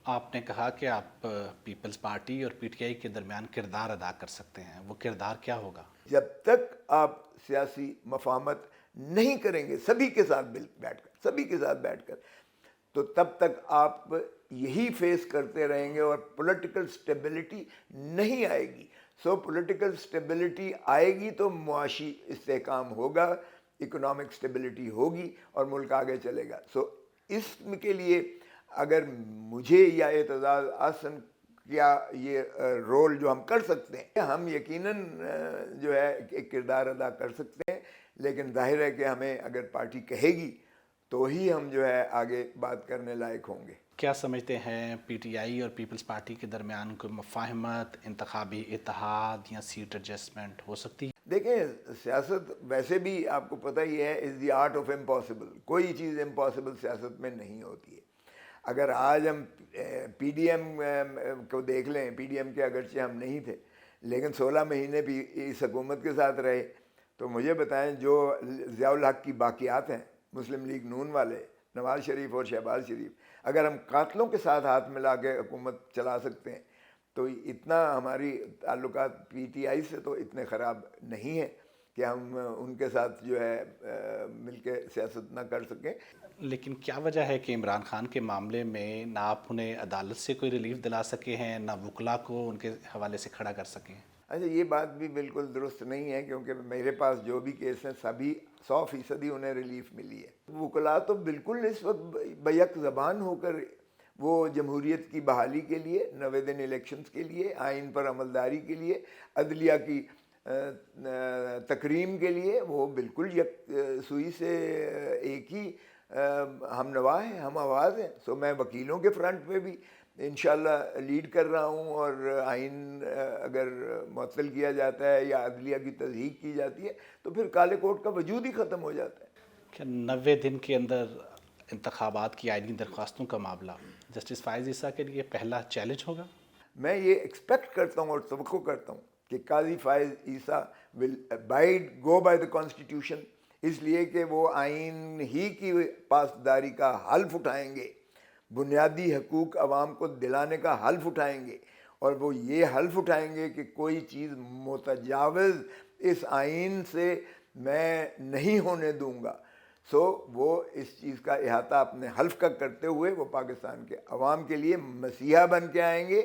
آپ نے کہا کہ آپ پیپلز پارٹی اور پی ٹی آئی کے درمیان کردار ادا کر سکتے ہیں، وہ کردار کیا ہوگا؟ جب تک آپ سیاسی مفاہمت نہیں کریں گے سبھی کے ساتھ بیٹھ کر تو تب تک آپ یہی فیس کرتے رہیں گے اور پولیٹیکل سٹیبلٹی نہیں آئے گی. سو پولیٹیکل سٹیبلٹی آئے گی تو معاشی استحکام ہوگا، اکنامک سٹیبلٹی ہوگی اور ملک آگے چلے گا. سو اس کے لیے اگر مجھے یا اعتزاز احسن کیا یہ رول جو ہم کر سکتے ہیں، ہم یقیناً جو ہے ایک کردار ادا کر سکتے ہیں، لیکن ظاہر ہے کہ ہمیں اگر پارٹی کہے گی تو ہی ہم جو ہے آگے بات کرنے لائق ہوں گے. کیا سمجھتے ہیں پی ٹی آئی اور پیپلز پارٹی کے درمیان کوئی مفاہمت، انتخابی اتحاد یا سیٹ ایڈجسٹمنٹ ہو سکتی ہے؟ دیکھیں سیاست ویسے بھی آپ کو پتہ ہی ہے از دی آرٹ آف امپاسبل. کوئی چیز امپاسبل سیاست میں نہیں ہوتی ہے. اگر آج ہم پی ڈی ایم کو دیکھ لیں، پی ڈی ایم کے اگرچہ ہم نہیں تھے لیکن 16 مہینے بھی اس حکومت کے ساتھ رہے، تو مجھے بتائیں جو ضیاء الحق کی باقیات ہیں، مسلم لیگ نون والے، نواز شریف اور شہباز شریف، اگر ہم قاتلوں کے ساتھ ہاتھ ملا کے حکومت چلا سکتے ہیں تو اتنا ہماری تعلقات پی ٹی آئی سے تو اتنے خراب نہیں ہیں کہ ہم ان کے ساتھ جو ہے مل کے سیاست نہ کر سکیں. لیکن کیا وجہ ہے کہ عمران خان کے معاملے میں نہ آپ انہیں عدالت سے کوئی ریلیف دلا سکے ہیں، نہ وکلاء کو ان کے حوالے سے کھڑا کر سکیں؟ اچھا یہ بات بھی بالکل درست نہیں ہے، کیونکہ میرے پاس جو بھی کیس ہیں سبھی 100% انہیں ریلیف ملی ہے. وکلاء تو بالکل اس وقت بیک زبان ہو کر وہ جمہوریت کی بحالی کے لیے، 90 دن الیکشنز کے لیے، آئین پر عملداری کے لیے، عدلیہ کی تکریم کے لیے وہ بالکل یک سوئی سے ایک ہی ہم نوا ہیں، ہم آواز ہیں. سو میں وکیلوں کے فرنٹ پہ بھی انشاءاللہ لیڈ کر رہا ہوں، اور آئین اگر معطل کیا جاتا ہے یا عدلیہ کی تصحیح کی جاتی ہے تو پھر کالے کوٹ کا وجود ہی ختم ہو جاتا ہے. کیا 90 دن کے اندر انتخابات کی آئینی درخواستوں کا معاملہ جسٹس فائز عیسیٰ کے لیے پہلا چیلنج ہوگا؟ میں یہ ایکسپیکٹ کرتا ہوں اور توقع کرتا ہوں کہ قاضی فائز عیسیٰ ول گو بائی دا کانسٹیٹیوشن، اس لیے کہ وہ آئین ہی کی پاسداری کا حلف اٹھائیں گے، بنیادی حقوق عوام کو دلانے کا حلف اٹھائیں گے، اور وہ یہ حلف اٹھائیں گے کہ کوئی چیز متجاوز اس آئین سے میں نہیں ہونے دوں گا. سو وہ اس چیز کا احاطہ اپنے حلف کا کرتے ہوئے وہ پاکستان کے عوام کے لیے مسیحا بن کے آئیں گے،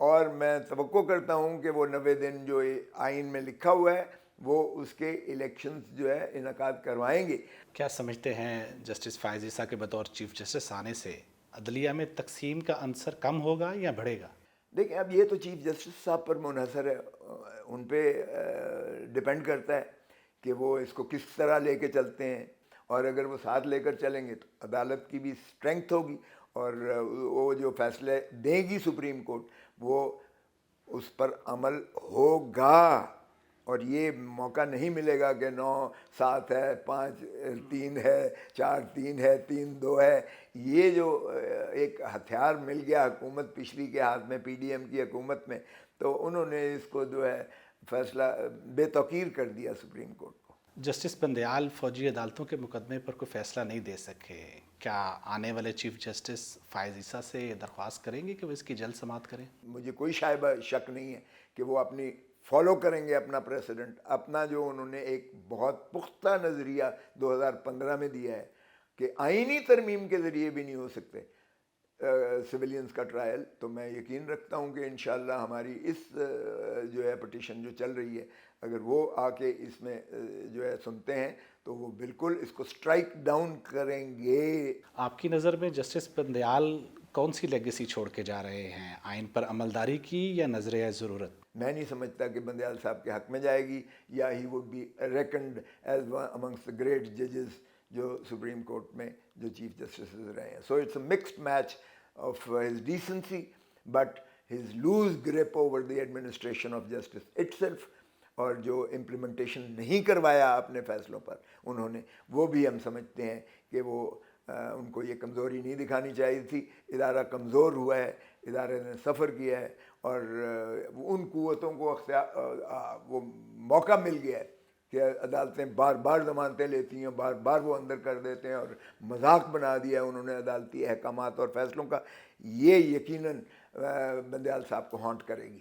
اور میں توقع کرتا ہوں کہ وہ 90 دن جو آئین میں لکھا ہوا ہے وہ اس کے الیکشنز جو ہے انعقاد کروائیں گے. کیا سمجھتے ہیں جسٹس فائز عیسیٰ کے بطور چیف جسٹس آنے سے عدلیہ میں تقسیم کا عنصر کم ہوگا یا بڑھے گا؟ دیکھیں اب یہ تو چیف جسٹس صاحب پر منحصر ہے، ان پہ ڈپینڈ کرتا ہے کہ وہ اس کو کس طرح لے کے چلتے ہیں، اور اگر وہ ساتھ لے کر چلیں گے تو عدالت کی بھی اسٹرینگتھ ہوگی، اور وہ جو فیصلے دے گی سپریم کورٹ وہ اس پر عمل ہوگا. اور یہ موقع نہیں ملے گا کہ 9-7 ہے، 5-3 ہے، 4-3 ہے، 3-2 ہے. یہ جو ایک ہتھیار مل گیا حکومت پچھلی کے ہاتھ میں، پی ڈی ایم کی حکومت میں، تو انہوں نے اس کو جو ہے فیصلہ بے توقیر کر دیا سپریم کورٹ کو. جسٹس بندیال فوجی عدالتوں کے مقدمے پر کوئی فیصلہ نہیں دے سکے، کیا آنے والے چیف جسٹس فائز عیسیٰ سے یہ درخواست کریں گے کہ وہ اس کی جلد سماعت کریں؟ مجھے کوئی شائبہ شک نہیں ہے کہ وہ اپنی فالو کریں گے اپنا پریسیڈنٹ، اپنا جو انہوں نے ایک بہت پختہ نظریہ 2015 میں دیا ہے کہ آئینی ترمیم کے ذریعے بھی نہیں ہو سکتے سویلینز کا ٹرائل. تو میں یقین رکھتا ہوں کہ انشاءاللہ ہماری اس جو ہے پٹیشن جو چل رہی ہے، اگر وہ آ کے اس میں جو ہے سنتے ہیں تو وہ بالکل اس کو سٹرائک ڈاؤن کریں گے. آپ کی نظر میں جسٹس بندیال کون سی لیگیسی چھوڑ کے جا رہے ہیں، آئین پر عملداری کی یا نظریہ ضرورت؟ میں نہیں سمجھتا کہ بندیال صاحب کے حق میں جائے گی، یا ہی would be reckoned as amongst the great ججز جو سپریم کورٹ میں جو چیف جسٹسز رہے ہیں. So it's a mixed match of his decency but his loose grip over the administration of justice itself. اور جو امپلیمنٹیشن نہیں کروایا اپنے فیصلوں پر انہوں نے، وہ بھی ہم سمجھتے ہیں کہ وہ ان کو یہ کمزوری نہیں دکھانی چاہیے تھی. ادارہ کمزور ہوا ہے، ادارے نے سفر کیا ہے، اور ان قوتوں کو وہ موقع مل گیا ہے کہ عدالتیں بار بار ضمانتیں لیتی ہیں، بار بار وہ اندر کر دیتے ہیں اور مذاق بنا دیا انہوں نے عدالتی احکامات اور فیصلوں کا، یہ یقیناً بندیال صاحب کو ہانٹ کرے گی۔